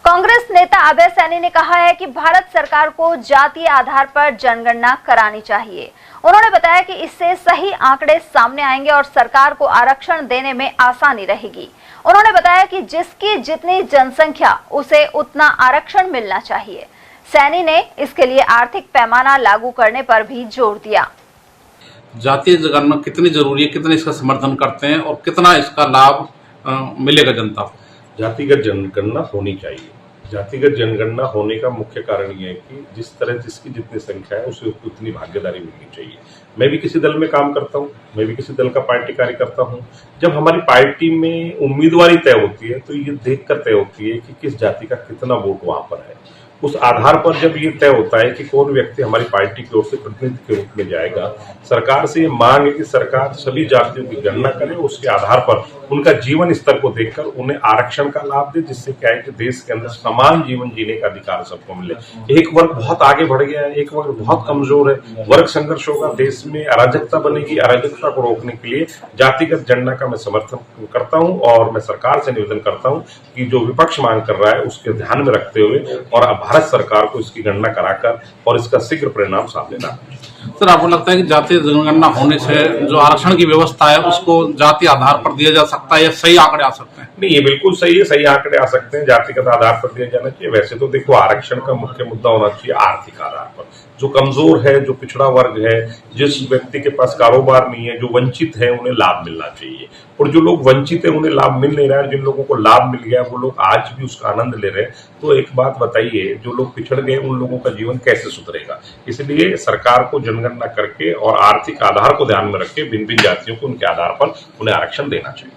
कांग्रेस नेता अभय सैनी ने कहा है कि भारत सरकार को जातीय आधार पर जनगणना करानी चाहिए। उन्होंने बताया कि इससे सही आंकड़े सामने आएंगे और सरकार को आरक्षण देने में आसानी रहेगी। उन्होंने बताया कि जिसकी जितनी जनसंख्या उसे उतना आरक्षण मिलना चाहिए। सैनी ने इसके लिए आर्थिक पैमाना लागू करने पर भी जोर दिया। जातीय जनगणना कितनी जरूरी है, कितने इसका समर्थन करते हैं और कितना इसका लाभ मिलेगा जनता को? जातिगत जनगणना होनी चाहिए। जातिगत जनगणना होने का मुख्य कारण यह है कि जिस तरह जिसकी जितनी संख्या है उसे उतनी भागीदारी मिलनी चाहिए। मैं भी किसी दल में काम करता हूँ, मैं भी किसी दल का पार्टी कार्यकर्ता हूँ। जब हमारी पार्टी में उम्मीदवारी तय होती है तो ये देखकर तय होती है कि किस जाति का कितना वोट वहां पर है। उस आधार पर जब ये तय होता है कि कौन व्यक्ति हमारी पार्टी की ओर से प्रतिनिधि के रूप में जाएगा, सरकार से ये मांग है कि सरकार सभी जातियों की गणना करे, उसके आधार पर उनका जीवन स्तर को देखकर उन्हें आरक्षण का लाभ दे, जिससे क्या है कि देश के अंदर समान जीवन जीने का अधिकार सबको मिले। एक वर्ग बहुत आगे बढ़ गया है, एक वर्ग बहुत कमजोर है, वर्ग संघर्ष होगा, देश में अराजकता बनेगी। अराजकता को रोकने के लिए जातिगत जनगणना का मैं समर्थन करता हूं और मैं सरकार से निवेदन करता हूं कि जो विपक्ष मांग कर रहा है उसके ध्यान में रखते हुए और भारत सरकार को इसकी गणना कराकर और इसका शीघ्र परिणाम सामने ला। सर, आपको लगता है कि जातीय जनगणना होने से जो आरक्षण की व्यवस्था है उसको जाति आधार पर दिया जा सकता है या सही आंकड़े आ सकते हैं? नहीं, ये बिल्कुल सही है, सही आंकड़े आ सकते हैं, जातिगत आधार पर दिया जाना चाहिए। वैसे तो देखो, आरक्षण का मुख्य मुद्दा होना चाहिए आर्थिक आधार पर। जो कमजोर है, जो पिछड़ा वर्ग है, जिस व्यक्ति के पास कारोबार नहीं है, जो वंचित है, उन्हें लाभ मिलना चाहिए। और जो लोग वंचित है उन्हें लाभ मिल नहीं रहा है, जिन लोगों को लाभ मिल गया वो लोग आज भी उसका आनंद ले रहे हैं। तो एक बात बताइए, जो लोग पिछड़ गए उन लोगों का जीवन कैसे सुधरेगा? इसलिए सरकार को जनगणना करके और आर्थिक आधार को ध्यान में रख के भिन्न भिन्न जातियों को उनके आधार पर उन्हें आरक्षण देना चाहिए।